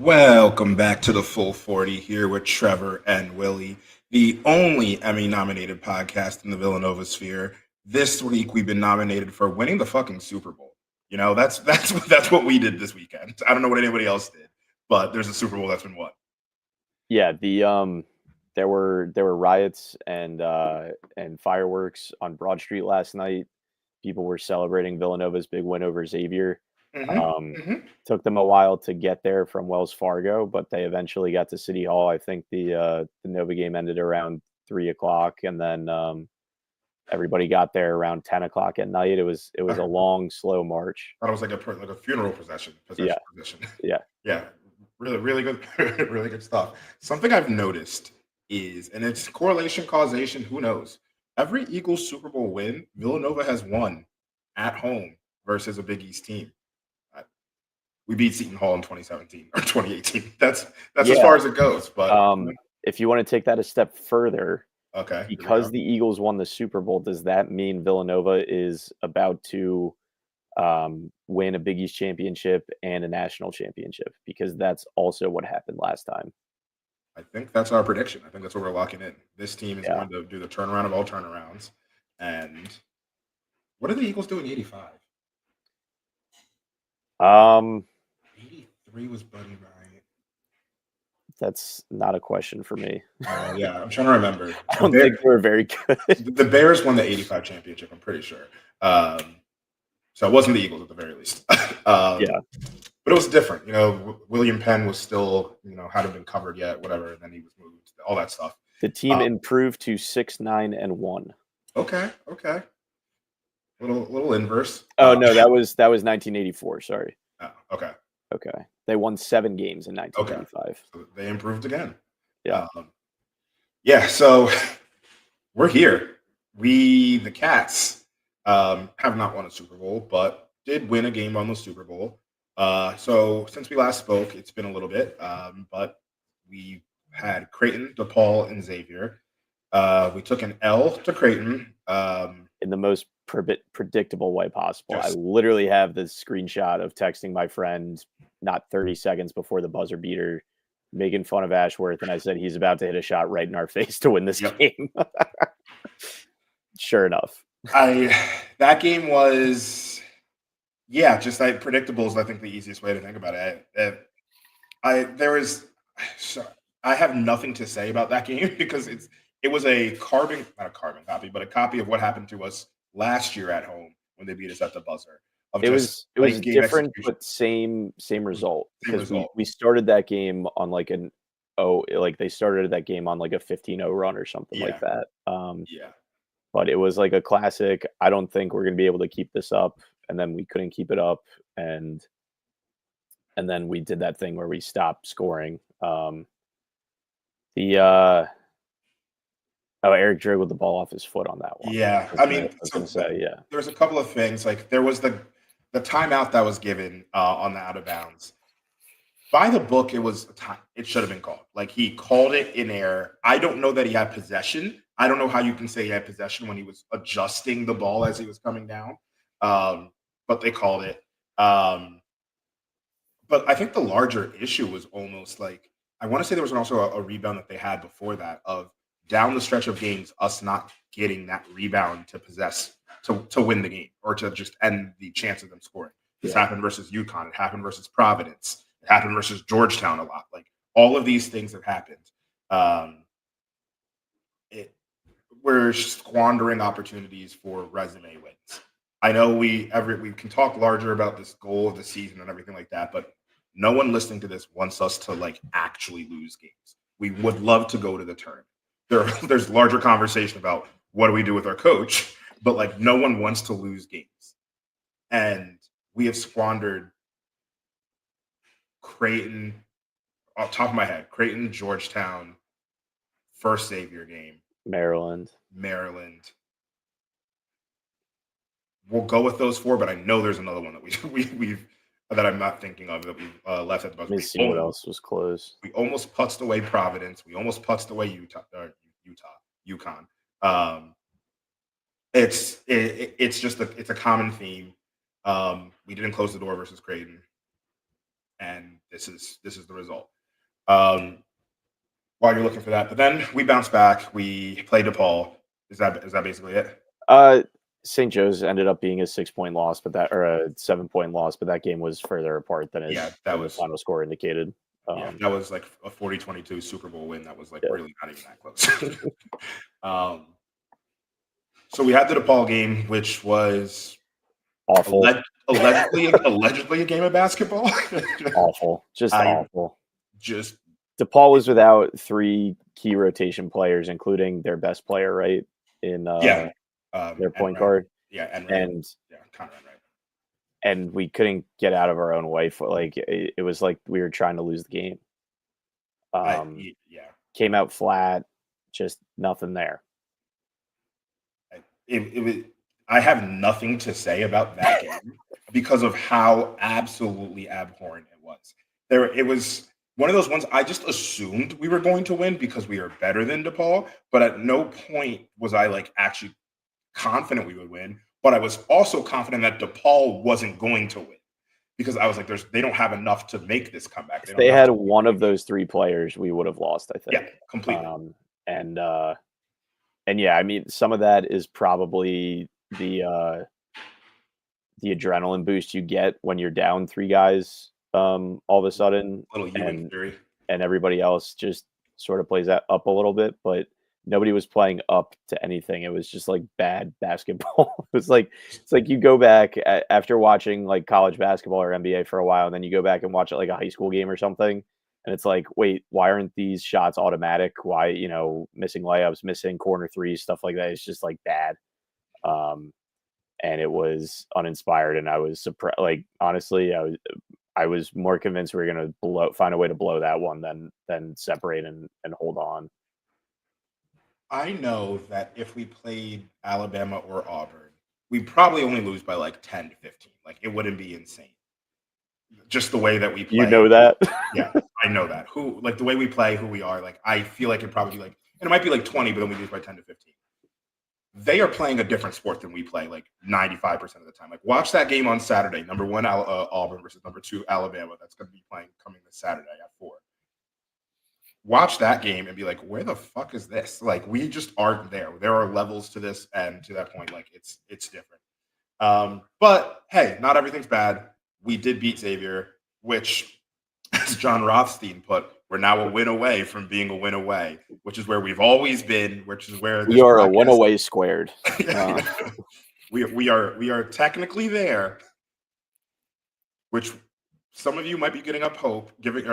Welcome back to the Full 40 here with Trevor and Willie, the only Emmy nominated podcast in the Villanova sphere. This week we've been nominated for winning the fucking Super Bowl. You know, that's what we did this weekend. I don't know what anybody else did, but there's a Super Bowl that's been won. Yeah, there were riots and fireworks on Broad Street last night. People were celebrating Villanova's big win over Xavier. Took them a while to get there from Wells Fargo, but they eventually got to City Hall. I think the Nova game ended around 3:00, and then everybody got there around 10:00 at night. It was a long, slow march. I thought it was like a funeral procession. Yeah. Really good, really good stuff. Something I've noticed is, and it's correlation, causation, who knows? Every Eagles Super Bowl win, Villanova has won at home versus a Big East team. We beat Seton Hall in 2017 or 2018. That's as far as it goes. But if you want to take that a step further, okay, because the Eagles won the Super Bowl, does that mean Villanova is about to win a Big East championship and a national championship? Because that's also what happened last time. I think that's our prediction. I think that's what we're locking in. This team is going to do the turnaround of all turnarounds. And what did the Eagles do in '85? 83 was Buddy Bryant. That's not a question for me. Yeah, I'm trying to remember. I don't think we're very good. The Bears won the '85 championship, I'm pretty sure. So it wasn't the Eagles at the very least. Yeah. But it was different. You know, William Penn was still, hadn't been covered yet, whatever, and then he was moved, all that stuff. The team improved to 6-9-1. Okay. Little inverse. Oh no, that was 1984. Sorry. Oh, okay. Okay. They won 7 games in 1985. Okay. So they improved again. Yeah. So we're here. We, the Cats, have not won a Super Bowl, but did win a game on the Super Bowl. So since we last spoke, it's been a little bit, but we had Creighton, DePaul, and Xavier. We took an L to Creighton. In the most predictable way possible. I literally have this screenshot of texting my friend not 30 seconds before the buzzer beater, making fun of Ashworth, and I said he's about to hit a shot right in our face to win this game. Sure enough. That game was, predictable is I think the easiest way to think about it. I have nothing to say about that game because it was not a carbon copy, but a copy of what happened to us last year at home when they beat us at the buzzer. It was different, but same result. Because we started that game on they started that game on like a 15-0 run or something like that. But it was like a classic. I don't think we're going to be able to keep this up, and then we couldn't keep it up, and then we did that thing where we stopped scoring. Eric dribbled the ball off his foot on that one. Yeah, there was a couple of things. Like there was the timeout that was given on the out of bounds. By the book, it should have been called. Like he called it in air. I don't know that he had possession. I don't know how you can say he had possession when he was adjusting the ball as he was coming down. But they called it. But I think the larger issue was almost like, I want to say there was also a rebound that they had before that of down the stretch of games, us not getting that rebound to possess, to win the game or to just end the chance of them scoring. This happened versus UConn. It happened versus Providence. It happened versus Georgetown a lot. Like all of these things have happened. We're squandering opportunities for resume wins. I know we can talk larger about this goal of the season and everything like that, but no one listening to this wants us to like actually lose games. We would love to go to the tournament. There's larger conversation about what do we do with our coach, but like no one wants to lose games. And we have squandered Creighton, off the top of my head, Creighton, Georgetown, first Xavier game, Maryland. We'll go with those 4, but I know there's another one that we've that I'm not thinking of that we've left at the buzzer. Let me see what else was close. We almost putzed away Providence. We almost putzed away UConn. It's just it's a common theme. We didn't close the door versus Creighton, and this is the result. While you're looking for that, but then we bounced back. We played DePaul. Is that basically it? St. Joe's ended up being a 6-point loss, or a 7-point loss, but that game was further apart than the final score indicated. That was like a 40-22 Super Bowl win. That was really not even that close. So we had the DePaul game, which was awful. Allegedly a game of basketball. Awful. Awful. DePaul was without 3 key rotation players, including their best player, right? In their point guard. And we couldn't get out of our own way. Like it was like we were trying to lose the game. Came out flat, just nothing there. I have nothing to say about that game because of how absolutely abhorrent it was. It was one of those ones I just assumed we were going to win because we are better than DePaul, but at no point was I actually confident we would win. But I was also confident that DePaul wasn't going to win because I was like, they don't have enough to make this comeback. If they had one of those 3 players, we would have lost, I think. Yeah, completely. And yeah, I mean, some of that is probably the adrenaline boost you get when you're down 3 guys all of a sudden, and everybody else just sort of plays that up a little bit, but nobody was playing up to anything. It was just like bad basketball. It's like you go back after watching like college basketball or NBA for a while, and then you go back and watch it like a high school game or something. And it's like, wait, why aren't these shots automatic? Why, missing layups, missing corner threes, stuff like that. It's just like bad. And it was uninspired. And I was surprised. Like, honestly, I was more convinced we were going to find a way to blow that one than separate and hold on. I know that if we played Alabama or Auburn, we'd probably only lose by like 10 to 15. Like, it wouldn't be insane. Just the way that we play. You know that? Yeah, I know that. The way we play, who we are, I feel like it'd probably be and it might be 20, but then we lose by 10 to 15. They are playing a different sport than we play 95% of the time. Watch that game on Saturday, number 1 Auburn versus number 2 Alabama. That's going to be coming this Saturday at 4. Watch that game and be like, where the fuck is this? We just aren't there. There are levels to this, and to that point, it's different. But hey, not everything's bad. We did beat Xavier, which, as John Rothstein put, we're now a win away from being a win away, which is where we've always been, which is where we are a win away squared. We are technically there, which some of you might be getting up hope, getting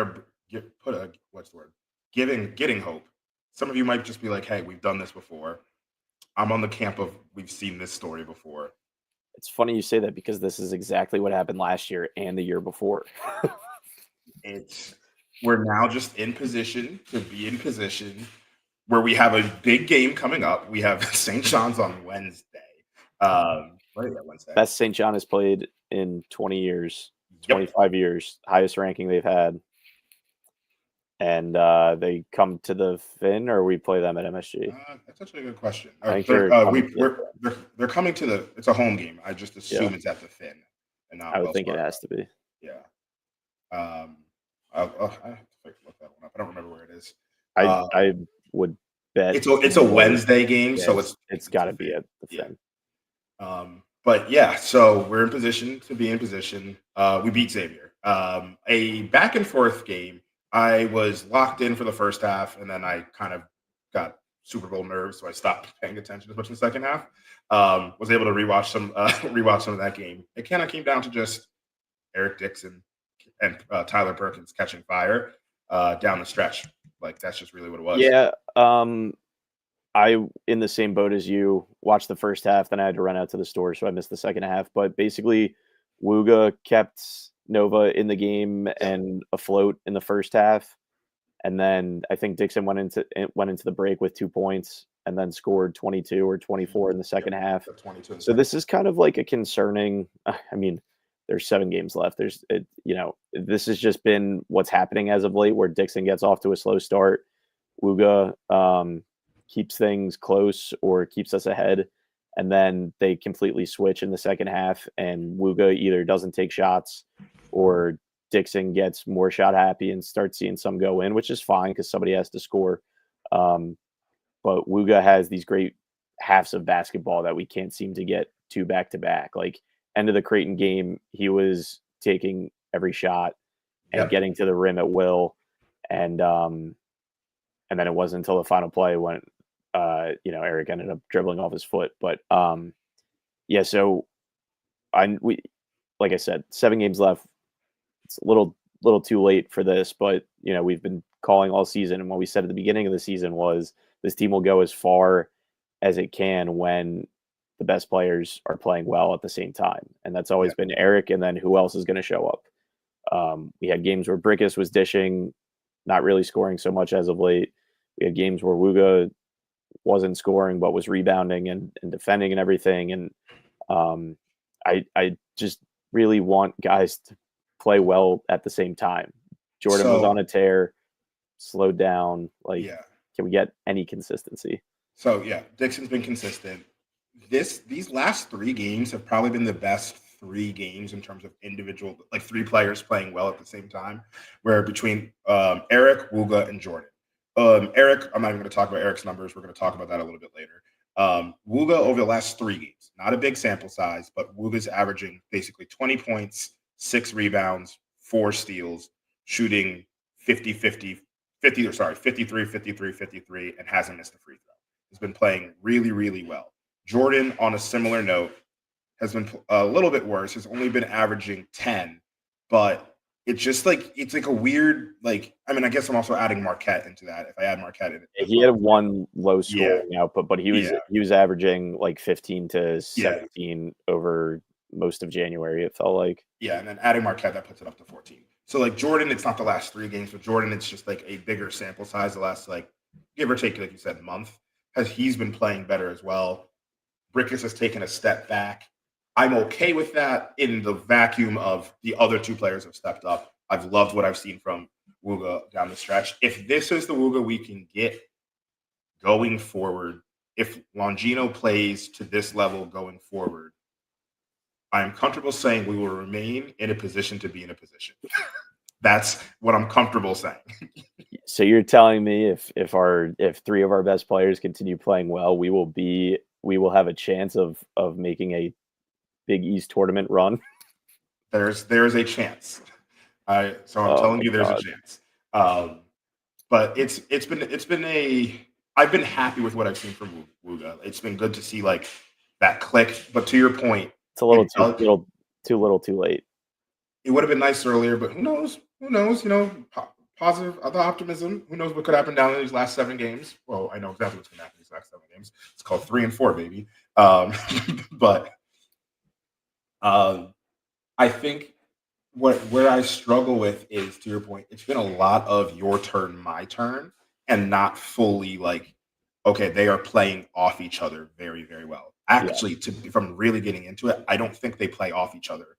hope. Some of you might just be like, hey, we've done this before. I'm on the camp of we've seen this story before. It's funny you say that because this is exactly what happened last year and the year before. We're now just in position to be in position where we have a big game coming up. We have St. John's on Wednesday. Wednesday. Best St. John has played in 20 years, 25 years, highest ranking they've had. And they come to the Finn, or we play them at MSG? That's actually a good question. They're coming to the. It's a home game. I just assume it's at the Finn, and not. I would think it has to be. Yeah. I have to look that one up. I don't remember where it is. I would bet it's a Wednesday game, so it's got to be at the Finn. But yeah, so we're in position to be in position. We beat Xavier. A back and forth game. I was locked in for the first half, and then I kind of got Super Bowl nerves, so I stopped paying attention as much in the second half. Was able to rewatch some of that game. It kind of came down to just Eric Dixon and Tyler Perkins catching fire down the stretch. That's just really what it was. Yeah, I in the same boat as you. Watched the first half, then I had to run out to the store, so I missed the second half. But basically, Wooga kept Nova in the game and afloat in the first half, And then I think Dixon went into the break with 2 points and then scored 22 or 24 in the second half. So this is kind of like a concerning. I mean, there's 7 games left. This has just been what's happening as of late, where Dixon gets off to a slow start. Wooga keeps things close or keeps us ahead, and then they completely switch in the second half, and Wooga either doesn't take shots or Dixon gets more shot happy and starts seeing some go in, which is fine because somebody has to score. But Wooga has these great halves of basketball that we can't seem to get to back to back. Like end of the Creighton game, he was taking every shot and getting to the rim at will. And then it wasn't until the final play when Eric ended up dribbling off his foot. But so like I said, 7 games left. It's a little too late for this, but we've been calling all season, and what we said at the beginning of the season was this team will go as far as it can when the best players are playing well at the same time, and that's always been Eric. And then who else is going to show up? We had games where Brickus was dishing, not really scoring so much as of late. We had games where Wooga wasn't scoring but was rebounding and defending and everything. And I just really want guys to play well at the same time. Jordan was on a tear, slowed down. Can we get any consistency? So Dixon's been consistent. These last 3 games have probably been the best 3 games in terms of individual, like 3 players playing well at the same time. Where between Eric, Wooga, and Jordan. Eric, I'm not even going to talk about Eric's numbers. We're going to talk about that a little bit later. Wooga over the last 3 games, not a big sample size, but Wooga's averaging basically 20 points, 6 rebounds, 4 steals, shooting 53, 53, and hasn't missed a free throw. He's been playing really, really well. Jordan, on a similar note, has been a little bit worse. Has only been averaging 10, but it's just it's like a weird, I guess I'm also adding Marquette into that. If I add Marquette in it, he had 1 low scoring output, but he was averaging 15 to 17 over most of January, it felt like. Yeah, and then adding Marquette, that puts it up to 14. So Jordan, it's not the last 3 games, but Jordan, it's just a bigger sample size. The last give or take, like you said, month, he's been playing better as well. Brickus has taken a step back. I'm okay with that in the vacuum of the other 2 players have stepped up. I've loved what I've seen from Wooga down the stretch. If this is the Wooga we can get going forward, if Longino plays to this level going forward, I'm comfortable saying we will remain in a position to be in a position. That's what I'm comfortable saying. So you're telling me if 3 of our best players continue playing well, we will have a chance of making a Big East tournament run? There's a chance. I'm telling you, there's a chance. But I've been happy with what I've seen from Wooga. It's been good to see that click. But to your point, it's a little too late. It would have been nice earlier, but who knows? Positive optimism. Who knows what could happen down in these last 7 games? Well, I know exactly what's going to happen in these last 7 games. It's called 3 and 4, baby. But I think where I struggle with is, to your point, it's been a lot of your turn, my turn, and not fully okay, they are playing off each other very, very well. Actually, if I'm really getting into it, I don't think they play off each other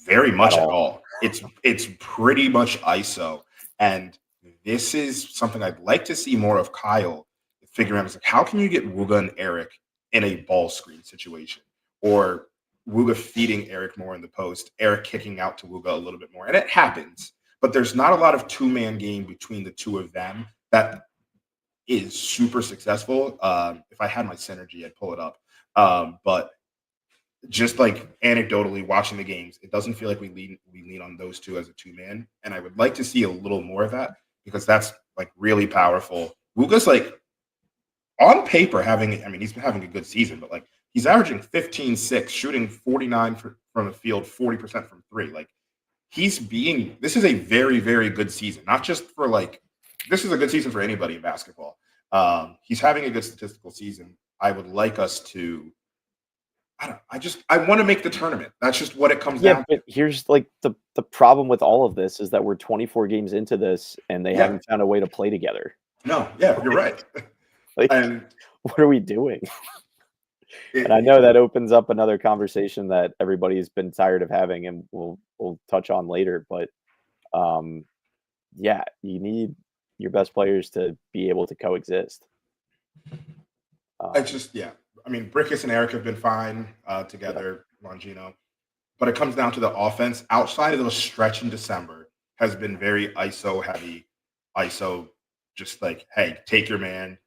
very much at all. It's pretty much ISO. And this is something I'd like to see more of Kyle figuring out. How can you get Wooga and Eric in a ball screen situation? Or Wooga feeding Eric more in the post, Eric kicking out to Wooga a little bit more. And it happens, but there's not a lot of 2-man game between the 2 of them that is super successful. If I had my synergy, I'd pull it up. But just anecdotally watching the games, it doesn't feel like we lean on those 2 as a 2-man. And I would like to see a little more of that, because that's really powerful. Wooga's on paper he's been having a good season, but he's averaging 15-6, shooting 49 from the field, 40% from 3. This is a very, very good season. Not just for this is a good season for anybody in basketball. He's having a good statistical season. I would like us to I want to make the tournament. That's just what it comes down to. But here's like the problem with all of this is that we're 24 games into this and they haven't found a way to play together. No, yeah, you're right. Like, and what are we doing? And I know that opens up another conversation that everybody's been tired of having, and we'll touch on later. But yeah, you need your best players to be able to coexist. It's just I mean, Brickus and Eric have been fine together, Longino. But it comes down to the offense. Outside of those stretch in December has been very ISO heavy. ISO, just like, hey, take your man.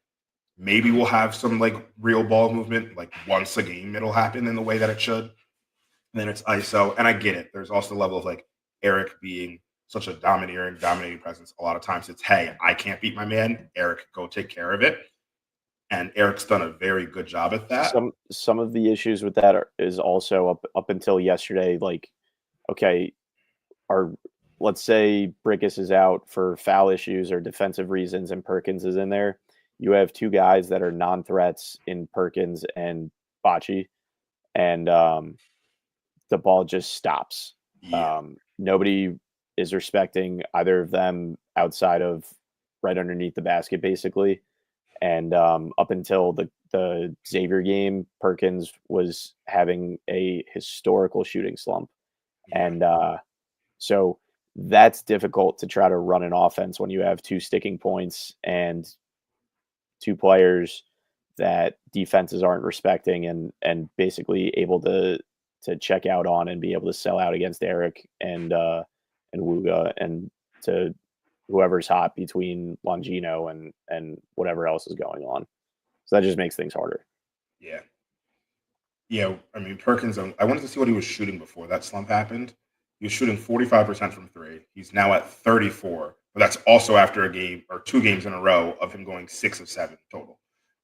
Maybe we'll have some like real ball movement, like once a game it'll happen in the way that it should. And then it's ISO. And I get it. There's also the level of like Eric being such a dominating presence. A lot of times it's, hey, I can't beat my man. Eric, go take care of it. And Eric's done a very good job at that. Some of the issues with that is also up until yesterday. Like, okay, let's say Brickus is out for foul issues or defensive reasons, and Perkins is in there. You have two guys that are non-threats in Perkins and Bocce, and the ball just stops. Yeah. Nobody is respecting either of them outside of right underneath the basket, basically. And up until the Xavier game, Perkins was having a historical shooting slump. And so that's difficult to try to run an offense when you have two sticking points and two players that defenses aren't respecting and basically able to check out on and be able to sell out against Eric and Wooga and to whoever's hot between Longino and whatever else is going on. So that just makes things harder. Yeah. Yeah, I mean, Perkins, I wanted to see what he was shooting before that slump happened. He was shooting 45% from three. He's now at 34, but that's also after a game or 2 games in a row of him going 6 of 7 total.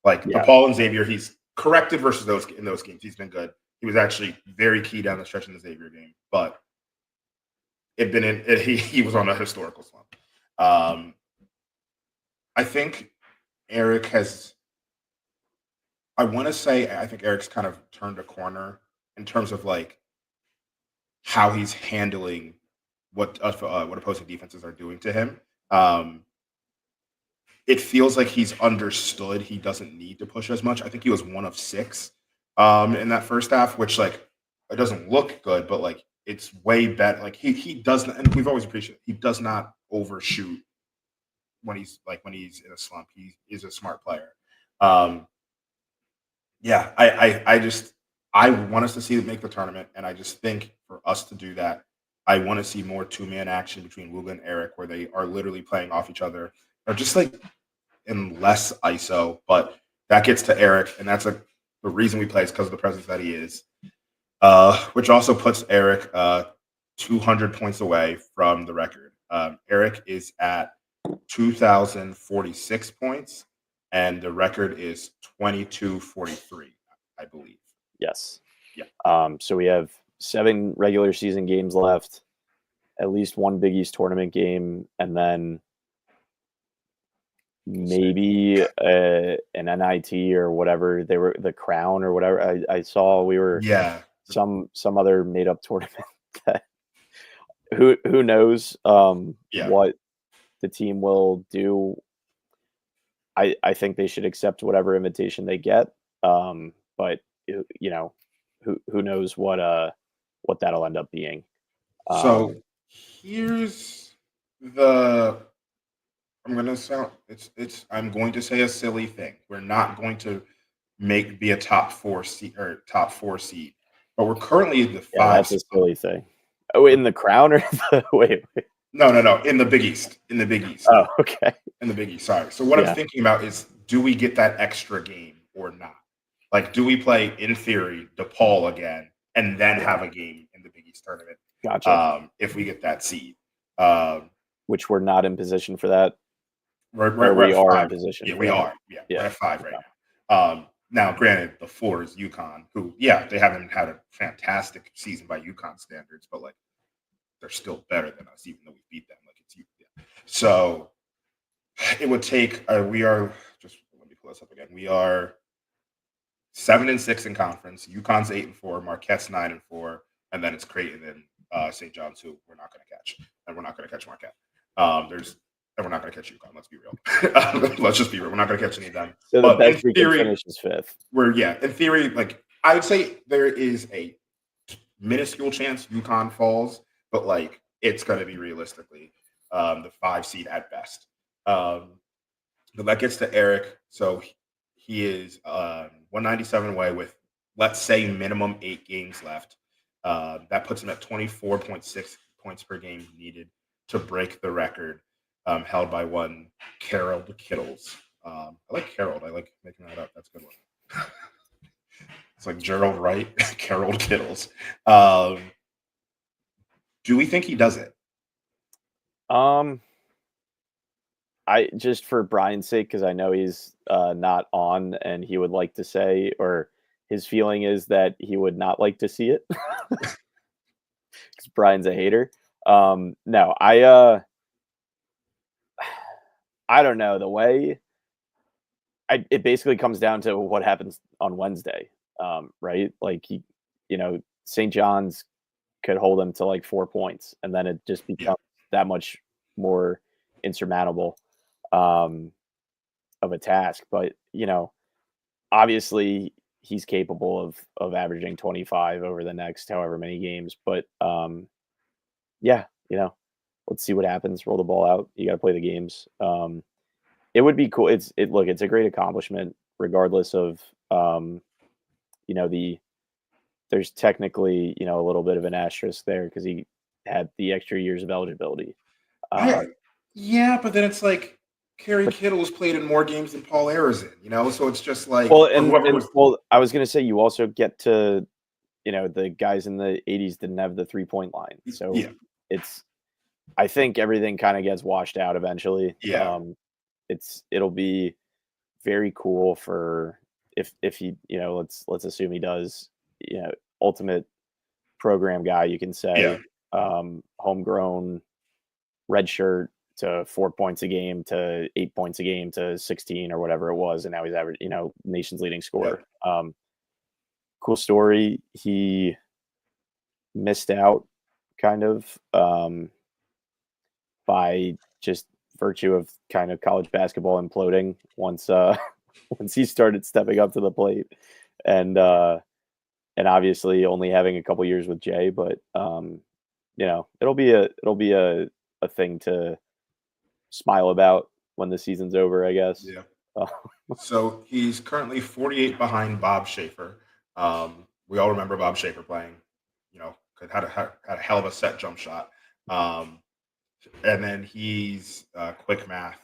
Like DePaul and Xavier, he's corrected versus those games. He's been good. He was actually very key down the stretch in the Xavier game, but he was on a historical slump. I think Eric has. I think Eric's kind of turned a corner in terms of like how he's handling what opposing defenses are doing to him. It feels like he's understood he doesn't need to push as much. I think he was 1 of 6 in that first half, which like it doesn't look good, but like it's way better. Like he doesn't, and we've always appreciated he does not overshoot when he's in a slump. He is a smart player. Yeah, I want us to see it make the tournament, and I just think for us to do that, I want to see more 2-man action between Wooga and Eric, where they are literally playing off each other, or just like in less ISO. But that gets to Eric, and that's the reason we play is because of the presence that he is, which also puts Eric 200 points away from the record. Eric is at 2,046 points. And the record is 22-43, I believe. Yes. Yeah. So we have 7 regular season games left, at least 1 Big East tournament game, and then maybe an NIT or whatever they were, the Crown or whatever. I saw we were some other made up tournament that who knows what the team will do. I think they should accept whatever invitation they get. But you know, who knows what that'll end up being. So here's the I'm going to say a silly thing. We're not going to be a top 4 seed, but we're currently in the 5. That's a silly thing. Oh, in the Crown or the wait. No. In the Big East. Oh, okay. In the Big East. Sorry. So what I'm thinking about is, do we get that extra game or not? Like, do we play in theory DePaul again and then have a game in the Big East tournament? Gotcha. If we get that seed, which we're not in position for that. We are in position. Yeah, we are. Yeah, we're at 5 right now. Now, granted, the 4 is UConn, who, they haven't had a fantastic season by UConn standards, but like they're still better than us, even though we beat them. Like it's so it would take. Let me pull this up again. We are 7-6 in conference. UConn's 8-4. Marquette's 9-4, and then it's Creighton and St. John's, who we're not going to catch, and we're not going to catch Marquette. And we're not going to catch UConn. Let's be real. Let's just be real. We're not going to catch any of them. So the best we can finish is 5th. In theory, like I would say there is a minuscule chance UConn falls, but like it's going to be realistically the 5 seed at best. But that gets to Eric. So he is 197 away with, let's say, minimum 8 games left. That puts him at 24.6 points per game needed to break the record held by one Carol Kittles. I like Carol. I like making that up. That's a good one. It's like Gerald Wright, Carol Kittles. Do we think he does it? I just for Brian's sake, because I know he's not on, and he would like to say, or his feeling is that he would not like to see it, because Brian's a hater. No, I don't know. The way it basically comes down to what happens on Wednesday, right? Like St. John's could hold him to like 4 points, and then it just becomes that much more insurmountable of a task. But obviously he's capable of averaging 25 over the next however many games. But let's see what happens. Roll the ball out. You got to play the games. It would be cool. It's a great accomplishment, regardless of there's technically a little bit of an asterisk there because he had the extra years of eligibility. Yeah, but then it's like Kerry Kittle has played in more games than Paul Ayers in, so it's just like I was going to say you also get to the guys in the 80s didn't have the 3-point line, so I think everything kind of gets washed out eventually. It'll be very cool for if he let's assume he does ultimate program guy, you can say homegrown redshirt to 4 points a game to 8 points a game to 16 or whatever it was, and now he's average nation's leading scorer. Cool story. He missed out kind of by just virtue of kind of college basketball imploding once he started stepping up to the plate, and obviously only having a couple years with Jay, but it'll be a thing to smile about when the season's over, I guess. So he's currently 48 behind Bob Schaefer. We all remember Bob Schaefer playing, had a hell of a set jump shot. And then he's quick math,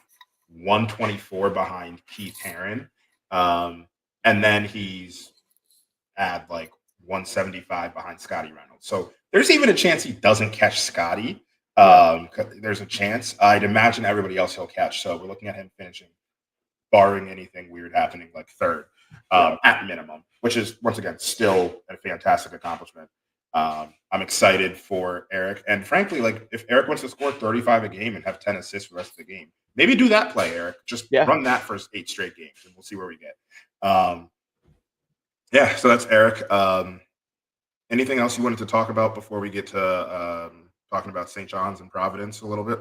124 behind Keith Herron. And then he's at like 175 behind Scotty Reynolds. So there's even a chance he doesn't catch Scotty. There's a chance. I'd imagine everybody else he'll catch. So we're looking at him finishing, barring anything weird happening, like 3rd at minimum, which is, once again, still a fantastic accomplishment. I'm excited for Eric. And frankly, like if Eric wants to score 35 a game and have 10 assists for the rest of the game, maybe do that play, Eric. Just run that for 8 straight games and we'll see where we get. So that's Eric. Anything else you wanted to talk about before we get to talking about St. John's and Providence a little bit?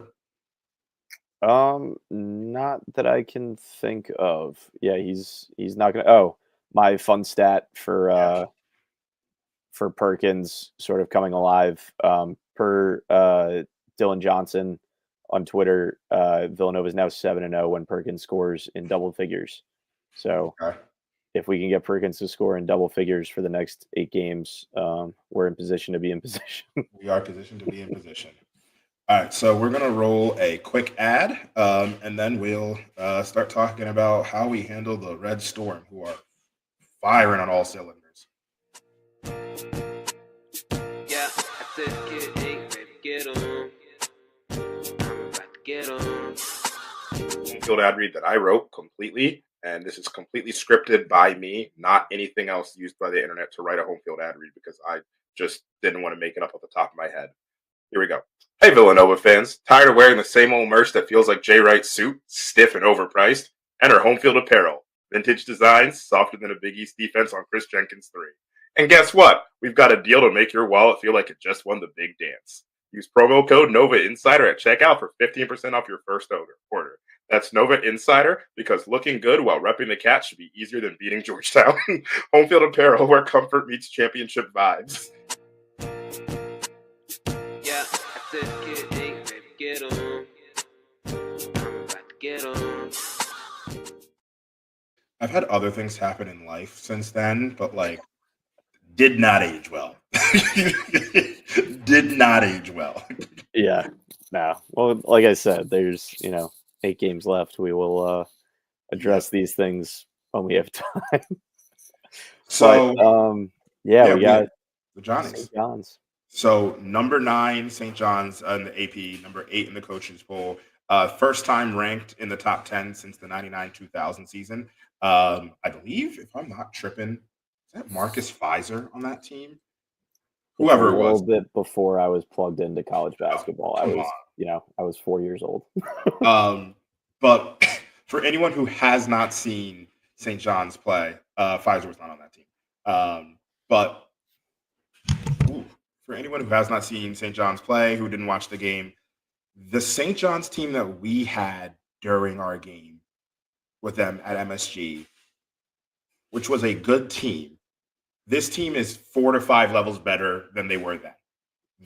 Not that I can think of. Yeah, he's not gonna. My fun stat for Perkins sort of coming alive. Per Dylan Johnson on Twitter, Villanova is now 7-0 when Perkins scores in double figures. So if we can get Perkins to score in double figures for the next 8 games, we're in position to be in position. We are positioned to be in position. All right, so we're going to roll a quick ad, and then we'll start talking about how we handle the Red Storm, who are firing on all cylinders. Field ad read that I wrote completely, and this is completely scripted by me, not anything else used by the internet to write a home field ad read, because I just didn't want to make it up off the top of my head. Here we go. Hey, Villanova fans. Tired of wearing the same old merch that feels like Jay Wright's suit, stiff and overpriced? Enter Home Field Apparel. Vintage designs, softer than a Big East defense on Chris Jenkins 3. And guess what? We've got a deal to make your wallet feel like it just won the big dance. Use promo code Nova Insider at checkout for 15% off your first order. That's Nova Insider, because looking good while repping the cat should be easier than beating Georgetown. Home field apparel, where comfort meets championship vibes. Yeah, I said kid, baby, get on. I'm about to get on. I've had other things happen in life since then, but like, did not age well. Did not age well. Yeah, no. Well, like I said, there's 8 games left. We will address these things when we have time. So, but, we got the Johnnies. St. John's. So number 9, St. John's in the AP, number 8 in the coaches poll. First time ranked in the top 10 since the 99-2000 season. I believe, if I'm not tripping, is that Marcus Fizer on that team? Whoever it was. A little bit before I was plugged into college basketball. I was 4 years old. But for anyone who has not seen St. John's play, Fizer was not on that team. For anyone who has not seen St. John's play, who didn't watch the game, the St. John's team that we had during our game with them at MSG, which was a good team, this team is 4 to 5 levels better than they were then.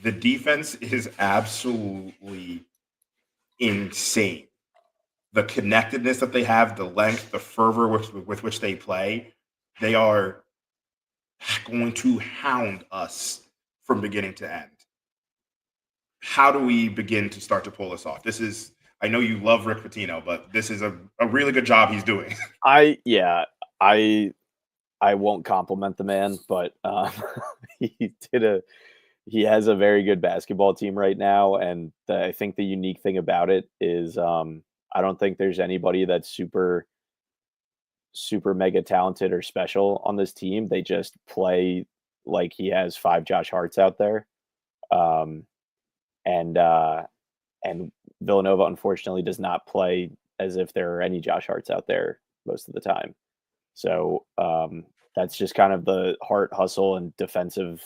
The defense is absolutely insane. The connectedness that they have, the length, the fervor with which they play, they are going to hound us from beginning to end. How do we begin to start to pull this off? I know you love Rick Pitino, but this is a really good job he's doing. I won't compliment the man, but he has a very good basketball team right now. And I think the unique thing about it is I don't think there's anybody that's super mega talented or special on this team. They just play like he has 5 Josh Harts out there. And Villanova, unfortunately, does not play as if there are any Josh Harts out there most of the time. So that's just kind of the heart, hustle, and defensive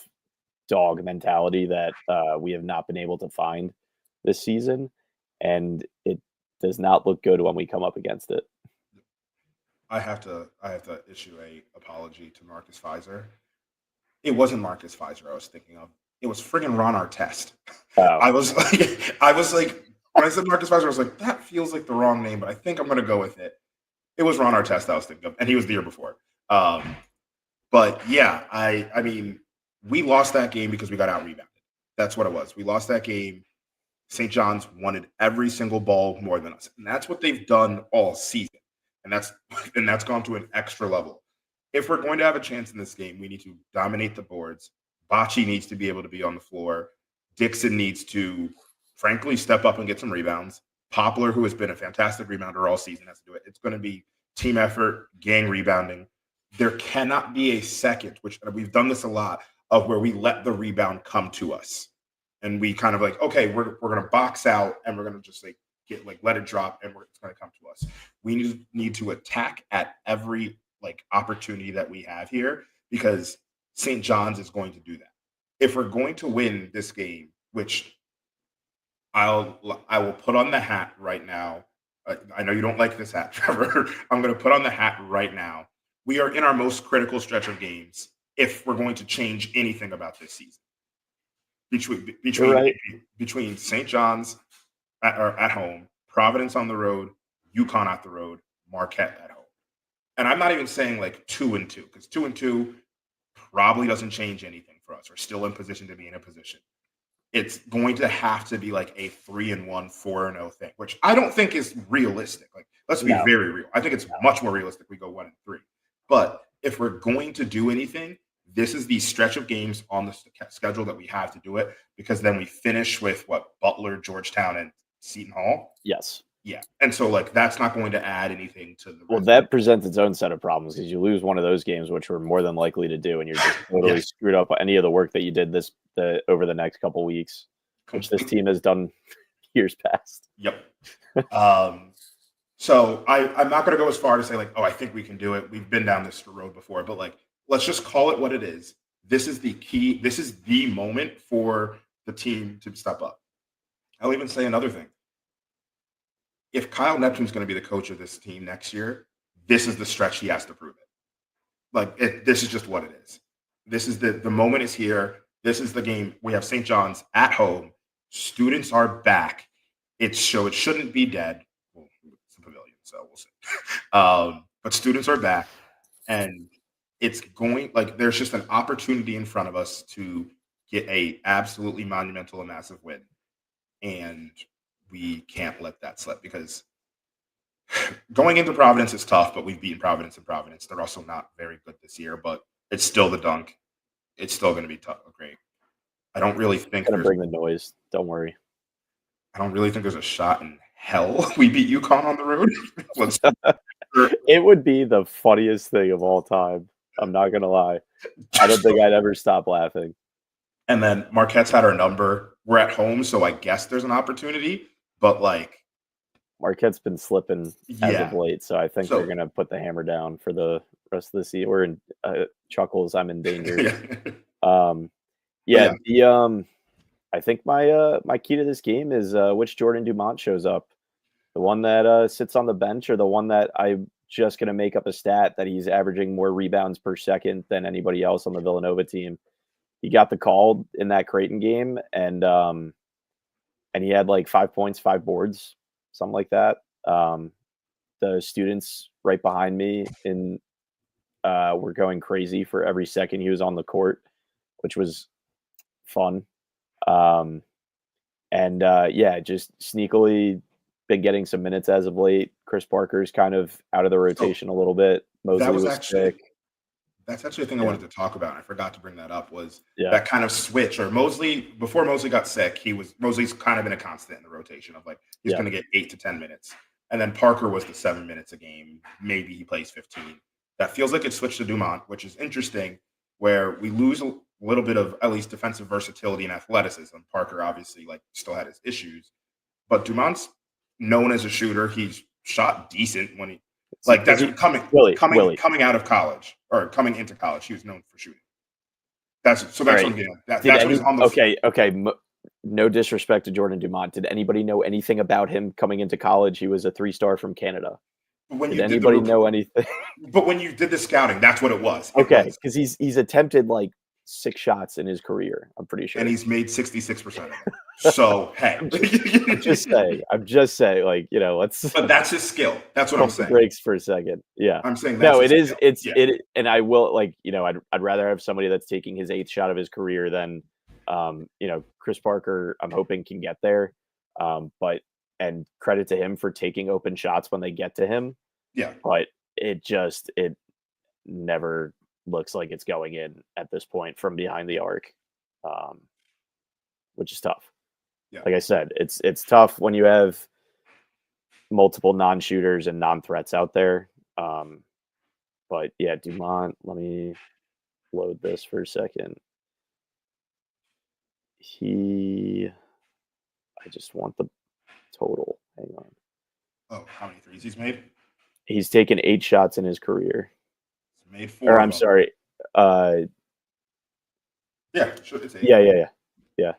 dog mentality that we have not been able to find this season. And it does not look good when we come up against it. I have to issue a apology to Marcus Fizer. It wasn't Marcus Fizer I was thinking of. It was friggin' Ron Artest. Oh. I was like, when I said Marcus Fizer, I was like, that feels like the wrong name, but I think I'm going to go with it. It was Ron Artest I was thinking of, and he was the year before. But yeah, I mean, we lost that game because we got out-rebounded. That's what it was. We lost that game. St. John's wanted every single ball more than us, and that's what they've done all season, and that's gone to an extra level. If we're going to have a chance in this game, we need to dominate the boards. Bocce needs to be able to be on the floor. Dixon needs to, frankly, step up and get some rebounds. Poplar, who has been a fantastic rebounder all season, has to do it. It's going to be team effort, gang rebounding. There cannot be a second, which we've done this a lot, of where we let the rebound come to us. And we kind of like, okay, we're going to box out and we're going to just let it drop and it's going to come to us. We need to attack at every opportunity that we have here, because St. John's is going to do that. If we're going to win this game, which I will put on the hat right now. I know you don't like this hat, Trevor. I'm going to put on the hat right now. We are in our most critical stretch of games if we're going to change anything about this season. Between St. John's at home, Providence on the road, UConn at the road, Marquette at home. And I'm not even saying 2-2, because 2-2 probably doesn't change anything for us. We're still in position to be in a position. It's going to have to be a 3-1, 4-0 thing, which I don't think is realistic. Let's be very real. I think it's much more realistic we go 1-3. But if we're going to do anything, this is the stretch of games on the schedule that we have to do it, because then we finish with Butler, Georgetown, and Seton Hall. Yes. Yeah. And so that's not going to add anything to the. Well, that presents its own set of problems, because you lose one of those games, which we're more than likely to do, and you're just totally screwed up any of the work that you did over the next couple weeks, which this team has done years past. Yep. So I'm not going to go as far to say like, oh, I think we can do it. We've been down this road before, but like, let's just call it what it is. This is the key. This is the moment for the team to step up. I'll even say another thing. If Kyle Neptune's going to be the coach of this team next year, this is the stretch he has to prove it. Like, this is just what it is. This is the moment is here. This is the game. We have St. John's at home. Students are back. It shouldn't be dead. Well, it's a pavilion, so we'll see. But students are back, and it's going like there's just an opportunity in front of us to get a absolutely monumental and massive win, and we can't let that slip because going into Providence is tough, but we've beaten Providence and Providence. They're also not very good this year, but it's still the dunk. It's still going to be tough. Great. I don't really think going to bring the noise. Don't worry. I don't really think there's a shot in hell we beat UConn on the road. It would be the funniest thing of all time. I'm not going to lie. I don't think I'd ever stop laughing. And then Marquette's had our number. We're at home, so I guess there's an opportunity. But like, Marquette's been slipping as of late, so I think they're going to put the hammer down for the rest of the season. We're in Chuckles. I'm in danger. I think my key to this game is which Jordan Dumont shows up. The one that sits on the bench, or the one that I'm just going to make up a stat that he's averaging more rebounds per second than anybody else on the Villanova team. He got the call in that Creighton game, and he had like 5 points, 5 boards, something like that. The students right behind me were going crazy for every second he was on the court, which was fun. Just sneakily been getting some minutes as of late. Chris Parker's kind of out of the rotation a little bit. Mosley was sick. That's actually a thing I wanted to talk about. I forgot to bring that up. Was that kind of switch, or before Mosley got sick, Mosley's kind of been a constant in the rotation of like he's going to get 8 to 10 minutes, and then Parker was the 7 minutes a game. Maybe he plays 15. That feels like it switched to Dumont, which is interesting. Where we lose a little bit of at least defensive versatility and athleticism. Parker obviously like still had his issues, but Dumont's known as a shooter. He's shot decent when he. Like that's coming out of college or coming into college, he was known for shooting. That's what I'm getting at. That's what he's on the okay. No disrespect to Jordan Dumont. Did anybody know anything about him coming into college? He was a 3-star from Canada. Did anybody know anything? But when you did the scouting, that's what it was. Okay, because he's attempted like 6 shots in his career, I'm pretty sure. And he's made 66% of them. So, hey. I'm just saying, like, let's... But that's his skill. That's what I'm saying. Breaks for a second. Yeah. I'm saying that's his skill. And I will, like, I'd rather have somebody that's taking his 8th shot of his career than, Chris Parker, I'm hoping can get there. And credit to him for taking open shots when they get to him. Yeah. But it never looks like it's going in at this point from behind the arc, which is tough. Yeah. Like I said, it's tough when you have multiple non-shooters and non-threats out there. But yeah, Dumont, let me load this for a second. I just want the total. Hang on. Oh, how many threes he's made? He's taken 8 shots in his career. He's made 4. Or I'm sorry. Yeah, sure. It's 8. Yeah. Yeah.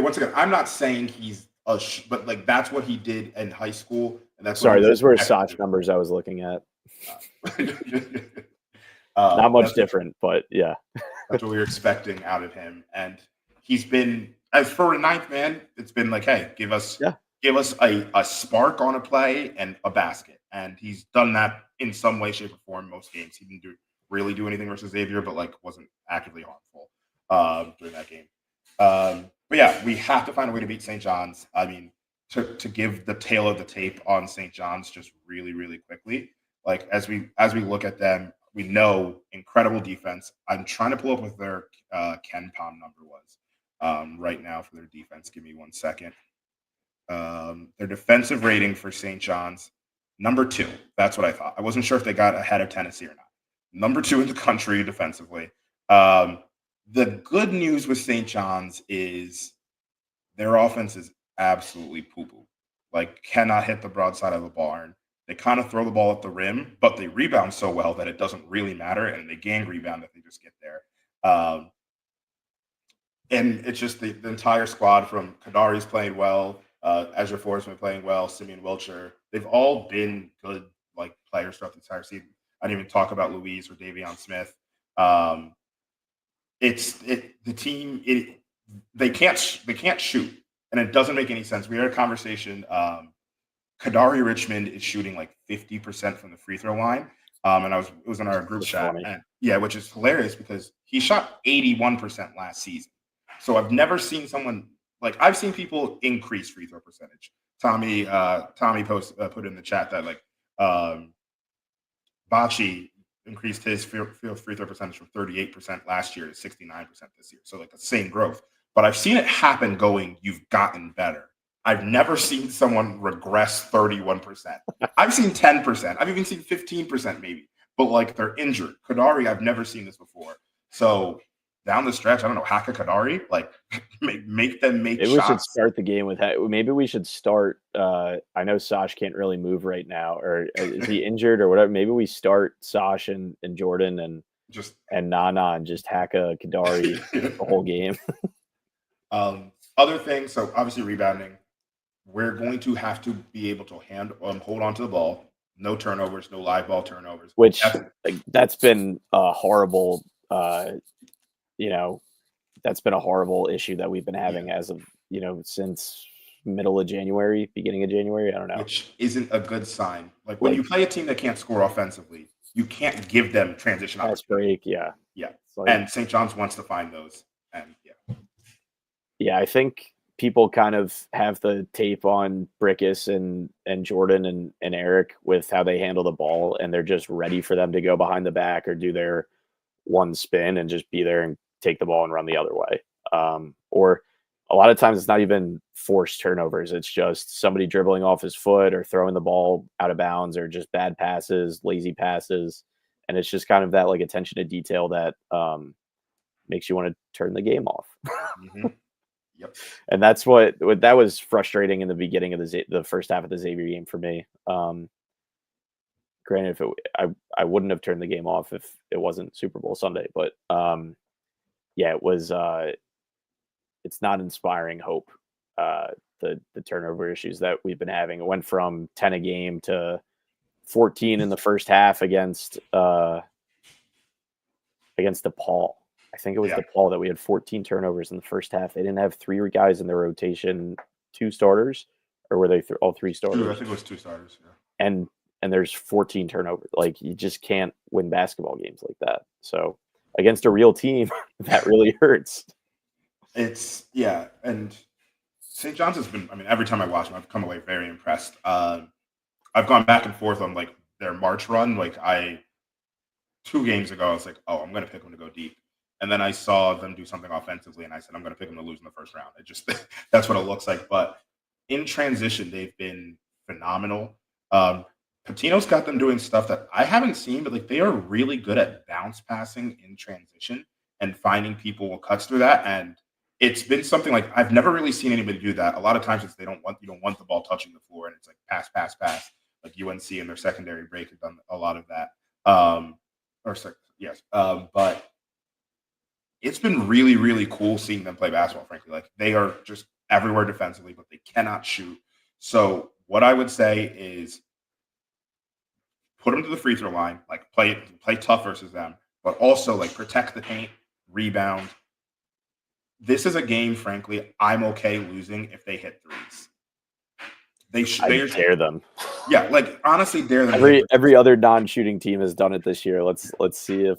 Once again, I'm not saying he's but like that's what he did in high school, and that's those were Soch numbers I was looking at. Not much different, but yeah. That's what we were expecting out of him, and he's been as for a 9th man. It's been like, hey, give us a spark on a play and a basket, and he's done that in some way, shape, or form. Most games, he didn't really do anything versus Xavier, but like wasn't actively harmful during that game. But yeah, we have to find a way to beat St. John's. I mean, to give the tail of the tape on St. John's just really, really quickly. Like as we look at them, we know incredible defense. I'm trying to pull up what their Ken Palm number was right now for their defense. Give me 1 second. Their defensive rating for St. John's, number 2. That's what I thought. I wasn't sure if they got ahead of Tennessee or not. Number 2 in the country defensively. The good news with St. John's is their offense is absolutely poo-poo. like cannot hit the broadside of the barn. They kind of throw the ball at the rim, but they rebound so well that it doesn't really matter, and they gang rebound if they just get there. And it's just the entire squad from Kadari's playing well, Ezra Ford's been playing well, Simeon Wilcher. They've all been good like players throughout the entire season. I didn't even talk about Louise or Davion Smith. The team. They can't shoot, and it doesn't make any sense. We had a conversation. Kadari Richmond is shooting like 50% from the free throw line. And it was in our group chat. And, yeah, which is hilarious because he shot 81% last season. So I've never seen someone like I've seen people increase free throw percentage. Tommy put in the chat that like Bocce increased his free throw percentage from 38% last year to 69% this year. So like the same growth. But I've seen it happen going, you've gotten better. I've never seen someone regress 31%. I've seen 10%. I've even seen 15% maybe. But like they're injured. Kadari, I've never seen this before. So down the stretch, I don't know, hack a Kadari, like make them make shots. We should start the game with maybe we should start. I know Sash can't really move right now, or is he injured or whatever? Maybe we start Sash and Jordan and Nana and just hack a Kadari the whole game. Other things, so obviously rebounding. We're going to have to be able to hold on to the ball. No turnovers, no live ball turnovers. Which that's been a horrible. That's been a horrible issue that we've been having as of since middle of January, beginning of January. I don't know. Which isn't a good sign. Like when you play a team that can't score offensively, you can't give them transition opportunities. Break, yeah. And St. John's wants to find those, and yeah, I think people kind of have the tape on Brickus and Jordan and Eric with how they handle the ball, and they're just ready for them to go behind the back or do their one spin and just be there and take the ball and run the other way. Or a lot of times it's not even forced turnovers. It's just somebody dribbling off his foot or throwing the ball out of bounds or just bad passes, lazy passes. And it's just kind of that like attention to detail that makes you want to turn the game off. Mm-hmm. Yep. And that's what that was frustrating in the beginning of the first half of the Xavier game for me. Granted, I wouldn't have turned the game off if it wasn't Super Bowl Sunday, but yeah, it was. It's not inspiring hope. The turnover issues that we've been having. It went from 10 a game to 14 in the first half against DePaul. I think it was DePaul that we had 14 turnovers in the first half. They didn't have 3 guys in their rotation, 2 starters, or were they all 3 starters? I think it was 2 starters. Yeah. And there's 14 turnovers. Like you just can't win basketball games like that. So against a real team, that really hurts. And St. John's has been. I mean, every time I watch them, I've come away very impressed. I've gone back and forth on like their March run. Like 2 games ago, I was like, oh, I'm going to pick them to go deep. And then I saw them do something offensively, and I said, I'm going to pick them to lose in the first round. It just that's what it looks like. But in transition, they've been phenomenal. Patino's got them doing stuff that I haven't seen, but like they are really good at bounce passing in transition and finding people who cuts through that. And it's been something like I've never really seen anybody do that. A lot of times it's you don't want the ball touching the floor, and it's like pass. Like UNC in their secondary break have done a lot of that. But it's been really, really cool seeing them play basketball, frankly. Like they are just everywhere defensively, but they cannot shoot. So what I would say is put them to the free throw line, like play tough versus them, but also like protect the paint, rebound. This is a game, frankly, I'm okay losing if they hit threes. I dare them. Yeah, like honestly, dare them. Every other non-shooting team has done it this year. Let's see if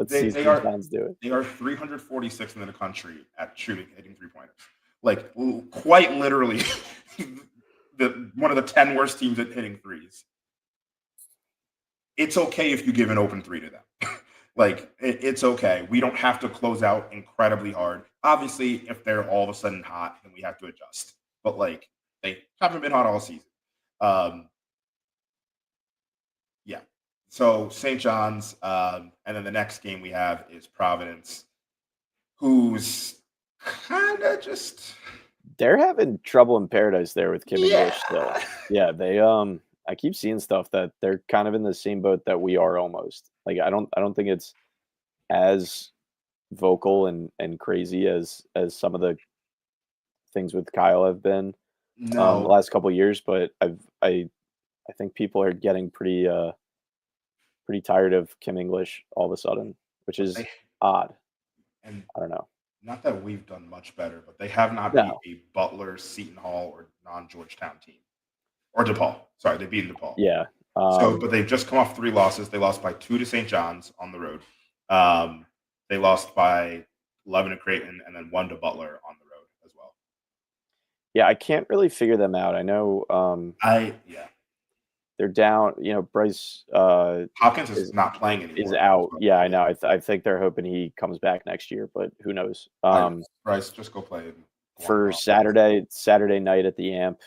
see St. John's do it. They are 346th in the country at hitting 3-pointers. Like quite literally, one of the 10 worst teams at hitting threes. It's okay if you give an open 3 to them. Like it's okay. We don't have to close out incredibly hard. Obviously, if they're all of a sudden hot, then we have to adjust. But like they haven't been hot all season. Yeah. So St. John's, and then the next game we have is Providence, who's kind of just They're having trouble in paradise there with Kim English still. Yeah, they I keep seeing stuff that they're kind of in the same boat that we are almost. Like I don't think it's as vocal and crazy as some of the things with Kyle have been the No, last couple years, but I think people are getting pretty tired of Kim English all of a sudden, which is they odd. and I don't know. not that we've done much better, but they have not beat No. a Butler, Seton Hall, or non-Georgetown team. Or DePaul. Sorry, they beat DePaul. Yeah. But they've just come off 3 losses. They lost by 2 to St. John's on the road. They lost by 11 to Creighton and then 1 to Butler on the road as well. Yeah, I can't really figure them out. I know Yeah. they're down. Bryce Hopkins is not playing anymore. is out. Yeah, I know. I think they're hoping he comes back next year, but who knows? Bryce, just go play For Saturday night at the Amp.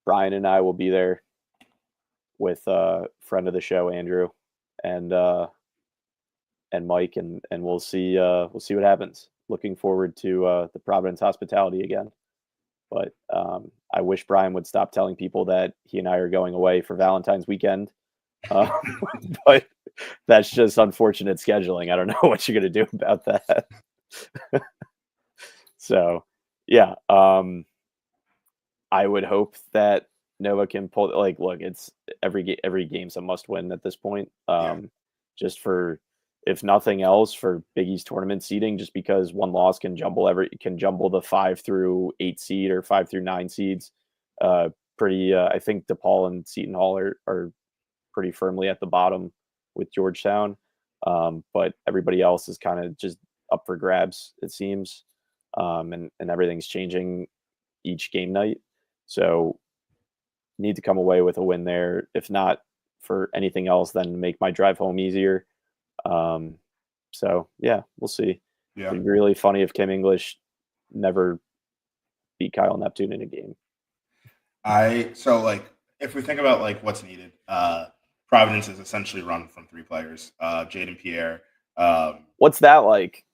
Brian and I will be there with friend of the show Andrew and Mike, and we'll see what happens. Looking forward to the Providence hospitality again. But I wish Brian would stop telling people that he and I are going away for Valentine's weekend. But that's just unfortunate scheduling. I don't know what you're going to do about that. So, yeah, I would hope that Nova can pull. Look, it's every game's a must win at this point. Just for, if nothing else, for Big East tournament seeding, just because one loss can jumble the 5 through 8 seed or 5 through 9 seeds. I think DePaul and Seton Hall are pretty firmly at the bottom with Georgetown, but everybody else is kind of just up for grabs, it seems, and everything's changing each game night. So need to come away with a win there. If not for anything else, then make my drive home easier. So yeah, we'll see. Yeah. It'd be really funny if Kim English never beat Kyle Neptune in a game. If we think about what's needed, Providence is essentially run from 3 players: Jaden Pierre, what's that like?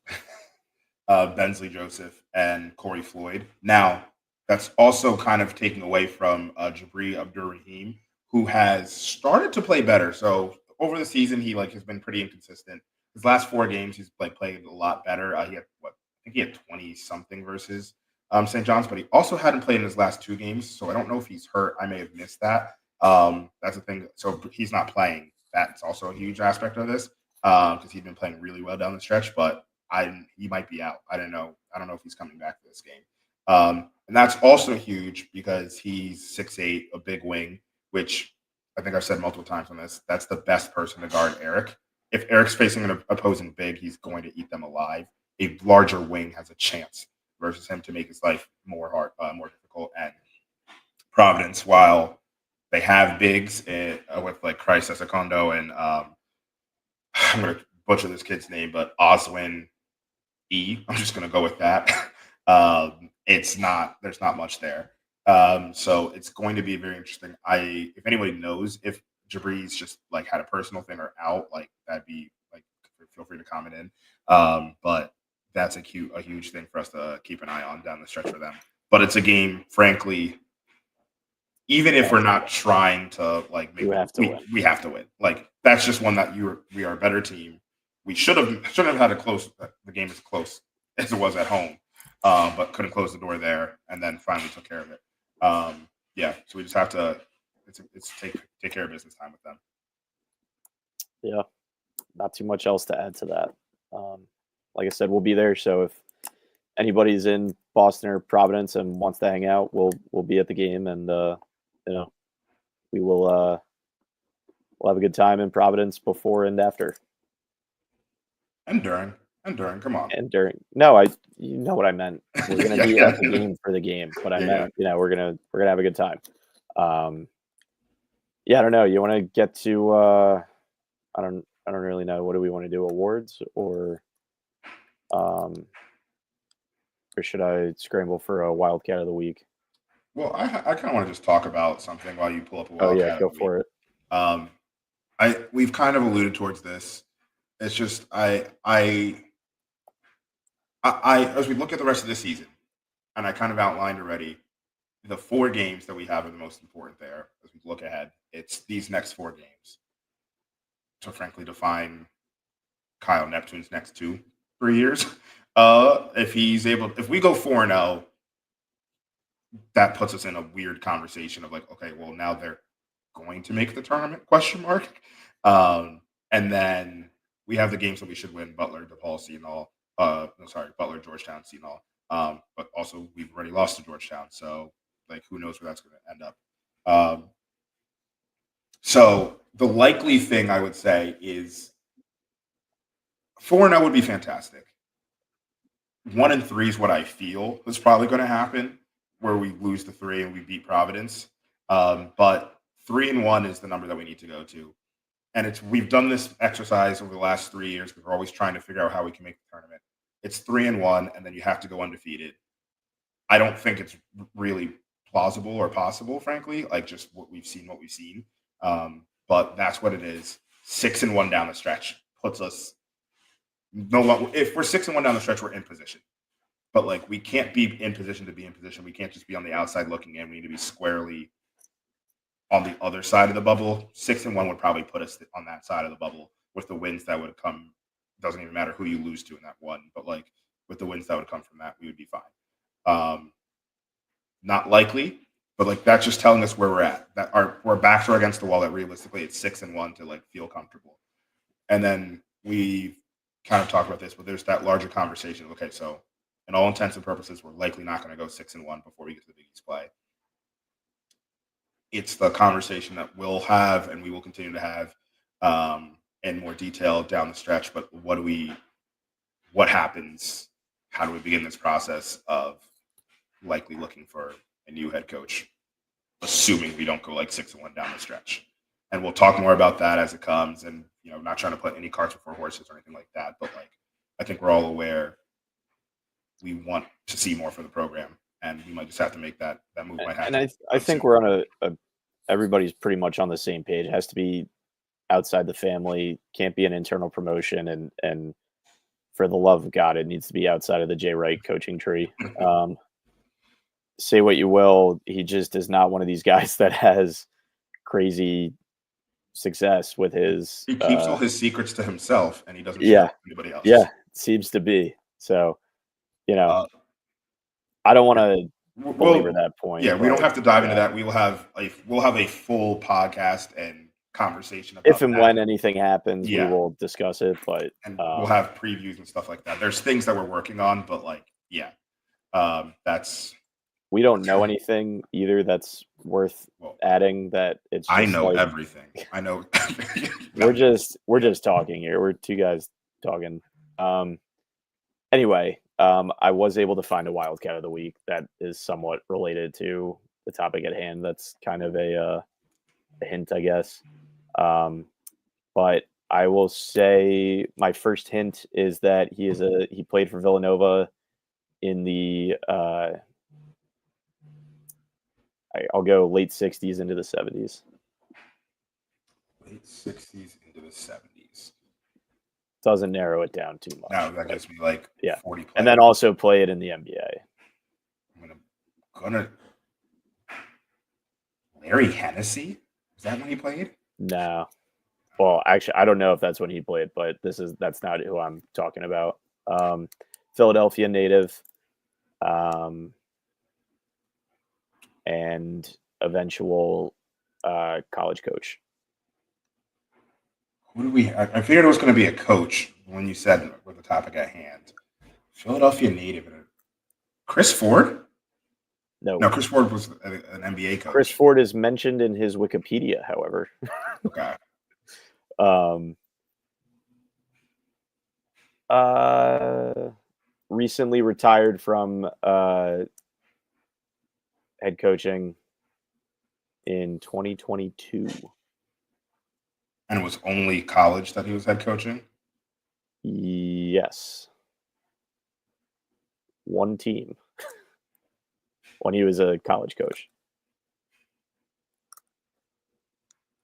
Bensley Joseph, and Corey Floyd. Now, that's also kind of taking away from Jabri Abdur-Rahim, who has started to play better. So over the season, he has been pretty inconsistent. His last 4 games, he's played a lot better. He had 20 something versus St. John's, but he also hadn't played in his last 2 games. So I don't know if he's hurt. I may have missed that. That's the thing. So he's not playing. That's also a huge aspect of this because he's been playing really well down the stretch. But he might be out. I don't know. I don't know if he's coming back for this game. And that's also huge because he's 6'8", a big wing, which I think I've said multiple times on this. That's the best person to guard Eric. If Eric's facing an opposing big, he's going to eat them alive. A larger wing has a chance versus him to make his life more difficult. And Providence, while they have bigs with Christ Esekondo and I'm going to butcher this kid's name, but Oswin E. I'm just going to go with that. There's not much there. So it's going to be very interesting. If anybody knows if Jabri's just had a personal thing or out, that'd be feel free to comment in. But that's a huge thing for us to keep an eye on down the stretch for them. But it's a game, frankly, even if we're not trying to we have to win. That's just one that we are a better team. We shouldn't have had the game as close as it was at home. But couldn't close the door there, and then finally took care of it. So we just have to take care of business time with them. Yeah, not too much else to add to that. Like I said, we'll be there. So if anybody's in Boston or Providence and wants to hang out, we'll be at the game, and we will we'll have a good time in Providence before and after. And during, come on. And during, no, you know what I meant. We're gonna be at the game for the game, but I meant, we're gonna have a good time. I don't know. You want to get to? I don't really know. What do we want to do? Awards or should I scramble for a Wildcat of the Week? Well, I kind of want to just talk about something while you pull up a Wildcat. Oh yeah, go for it. We've kind of alluded towards this. It's just I'm I as we look at the rest of the season, and I kind of outlined already, the 4 games that we have are the most important there as we look ahead. It's these next 4 games to frankly define Kyle Neptune's next 3 years. If we go 4-0, that puts us in a weird conversation of like, okay, well now they're going to make the tournament ? And then we have the games that we should win: Butler, DePaul, Seton. Butler, Georgetown, Seton. But also we've already lost to Georgetown, so like who knows where that's going to end up. So the likely thing I would say is 4-0 would be fantastic. 1-3 is what I feel is probably going to happen, where we lose the 3 and we beat Providence. But 3-1 is the number that we need to go to. And we've done this exercise over the last 3 years because we're always trying to figure out how we can make the tournament. It's 3-1, and then you have to go undefeated. I don't think it's really plausible or possible, frankly, like just what we've seen. But that's what it is. 6-1 down the stretch puts us if we're 6-1 down the stretch, we're in position. But like we can't be in position to be in position. We can't just be on the outside looking in. We need to be squarely on the other side of the bubble. 6-1 would probably put us on that side of the bubble with the wins that would come. Doesn't even matter who you lose to in that one, but like with the wins that would come from that, we would be fine. Not likely, but like that's just telling us where we're at. That our backs are against the wall. That realistically, it's 6-1 to like feel comfortable. And then we kind of talk about this, but there's that larger conversation. Okay, so in all intents and purposes, we're likely not going to go 6-1 before we get to the Big East play. It's the conversation that we'll have and we will continue to have in more detail down the stretch. But what happens? How do we begin this process of likely looking for a new head coach, assuming we don't go like 6-1 down the stretch? And we'll talk more about that as it comes. And not trying to put any carts before horses or anything like that, but like I think we're all aware we want to see more for the program, and we might just have to make that move. And I think we're on everybody's pretty much on the same page. It has to be outside the family, can't be an internal promotion, and for the love of God, it needs to be outside of the Jay Wright coaching tree. Say what you will, he just is not one of these guys that has crazy success with his. He keeps all his secrets to himself, and he doesn't share with anybody else. Yeah, it seems to be. So, I don't want to belabor that point. Yeah, we don't have to dive into that. We'll have a full podcast and conversation about if and when anything happens. We will discuss it, but we'll have previews and stuff like that. There's things that we're working on, but that's. We don't know anything either that's worth adding. That it's. I know everything. I know. We're just talking here. We're two guys talking. Anyway, I was able to find a Wildcat of the Week that is somewhat related to the topic at hand. That's kind of a hint, I guess. But I will say my first hint is that he played for Villanova in the I'll go late 60s into the 70s. Late 60s into the 70s. Doesn't narrow it down too much. No, that gives me like 40 players. And then also played in the NBA. I'm gonna Larry Hennessy? Is that when he played? No. Well, actually, I don't know if that's when he played, but that's not who I'm talking about. Philadelphia native. And eventual college coach. Who do we? I figured it was going to be a coach when you said with the topic at hand. Philadelphia native. Chris Ford? No, Chris Ford was an NBA coach. Chris Ford is mentioned in his Wikipedia, however. Okay. Recently retired from head coaching in 2022. And it was only college that he was head coaching? Yes. One team. When he was a college coach.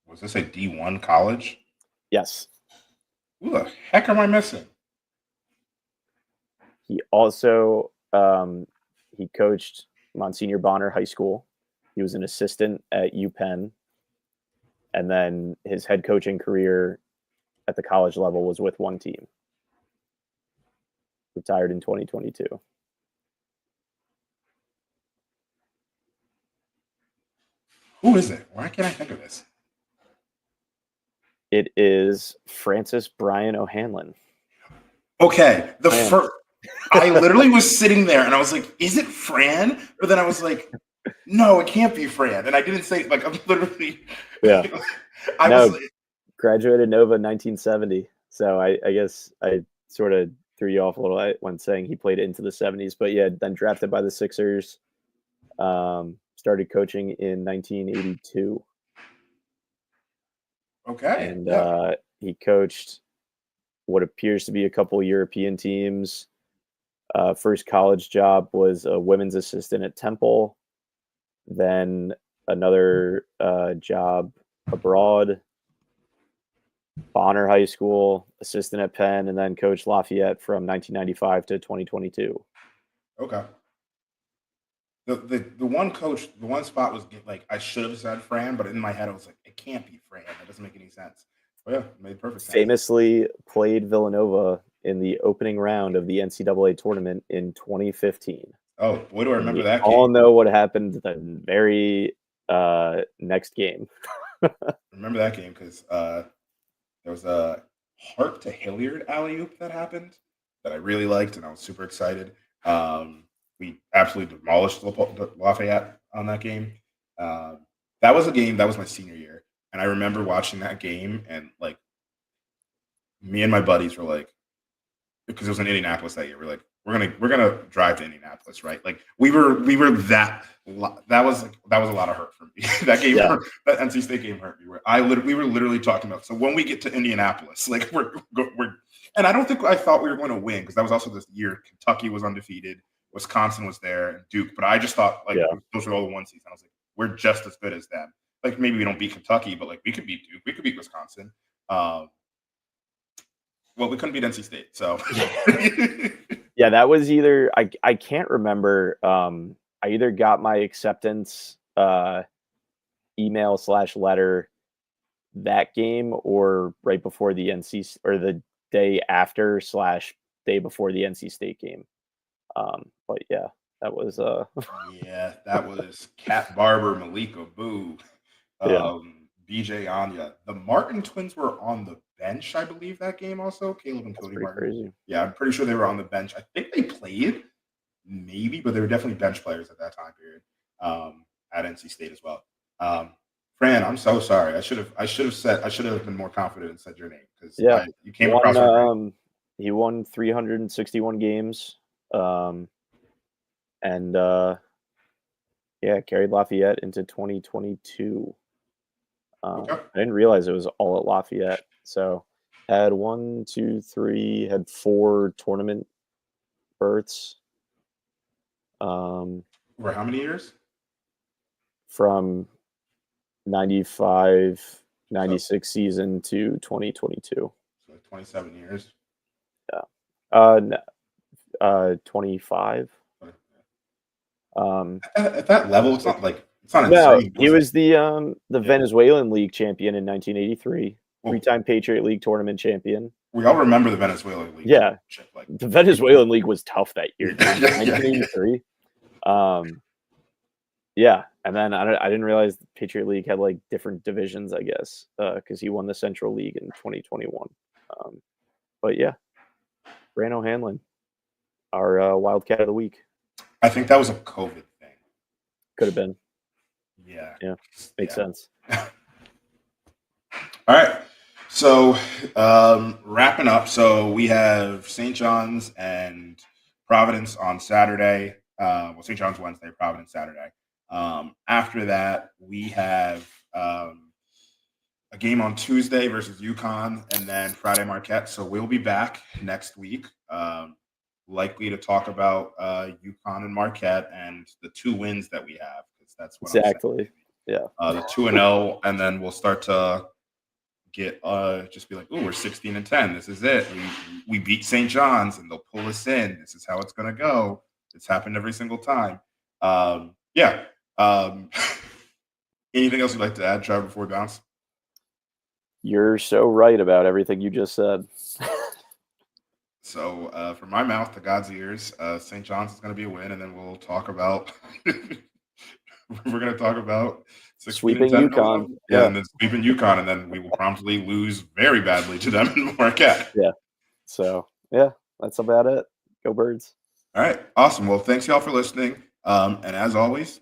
Was this a D1 college? Yes. Who the heck am I missing? He also he coached Monsignor Bonner High School. He was an assistant at UPenn. And then his head coaching career at the college level was with one team. Retired in 2022. Who is it? Why can't I think of this? It is Francis Brian O'Hanlon. Okay. I literally was sitting there and I was like, is it Fran? But then I was like, no, it can't be Fran. And I didn't say, like, I'm literally. Yeah. was graduated Nova in 1970. So I guess I sort of threw you off a little when saying he played into the 70s. But yeah, then drafted by the Sixers. Started coaching in 1982. Okay. And he coached what appears to be a couple European teams. First college job was a women's assistant at Temple. Then another job abroad, Bonner High School, assistant at Penn, and then coached Lafayette from 1995 to 2022. Okay. The one spot was like, I should have said Fran, but in my head I was like, it can't be Fran. That doesn't make any sense. But yeah, it made perfect sense. Famously played Villanova in the opening round of the NCAA tournament in 2015. Oh, boy, do I remember that game. All know what happened the very next game. Remember that game because there was a Hart to Hilliard alley-oop that happened that I really liked, and I was super excited. We absolutely demolished Lafayette on that game. That was a game, that was my senior year. And I remember watching that game, and like me and my buddies were like, because it was in Indianapolis that year, we're like, we're gonna drive to Indianapolis, right? Like we were that was a lot of hurt for me. That game, that NC State game hurt me. We were literally talking about, so when we get to Indianapolis, like we're and I don't think I thought we were going to win, because that was also this year Kentucky was undefeated, Wisconsin was there, and Duke. But I just thought those were all the one season. I was like, we're just as good as them. Like maybe we don't beat Kentucky, but like we could beat Duke, we could beat Wisconsin. Well, we couldn't beat NC State, so yeah, that was either I can't remember. I either got my acceptance email/letter that game or right before the NC or the day after / day before the NC State game. But yeah, that was yeah, that was Kat Barber, Malika Boo, BJ Anya. The Martin twins were on the bench, I believe, that game also. Caleb and Cody Martin. Crazy. Yeah, I'm pretty sure they were on the bench. I think they played, maybe, but they were definitely bench players at that time period at NC State as well. Fran, I'm so sorry. I should have been more confident and said your name, because you came across. He won 361 games, and carried Lafayette into 2022. I didn't realize it was all at Lafayette. So had 4 tournament berths. For how many years? From 95, 96 season to 2022. So 27 years. Yeah. 25. At that level, it's not like it's not no. insane. He was the Venezuelan League champion in 1983, 3-time Patriot League tournament champion. We all remember the Venezuelan League. Yeah, the Venezuelan League was tough that year. 1983. Yeah, and then I didn't realize the Patriot League had like different divisions, I guess, because he won the Central League in 2021. But yeah, Fran O'Hanlon, our Wildcat of the Week. I think that was a COVID thing. Could have been. Yeah. Yeah. Makes sense. All right. So wrapping up. So we have St. John's and Providence on Saturday. St. John's Wednesday, Providence Saturday. After that, we have a game on Tuesday versus UConn, and then Friday Marquette. So we'll be back next week. Likely to talk about UConn and Marquette and the 2 wins that we have, because that's what exactly. The 2-0, and then we'll start to get just be like, oh, we're 16-10. This is it. We beat St. John's, and they'll pull us in. This is how it's gonna go. It's happened every single time. Yeah. Anything else you'd like to add, Trevor, before we bounce? You're so right about everything you just said. So, from my mouth to God's ears, St. John's is going to be a win, and then we'll talk about. We're going to talk about sweeping UConn. Yeah, and then sweeping UConn, and then we will promptly lose very badly to them in Marquette. Yeah. So, yeah, that's about it. Go Birds. All right. Awesome. Well, thanks, y'all, for listening. And as always,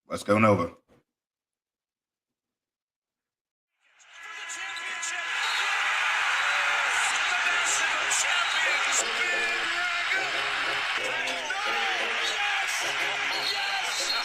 let's go Nova. Yes!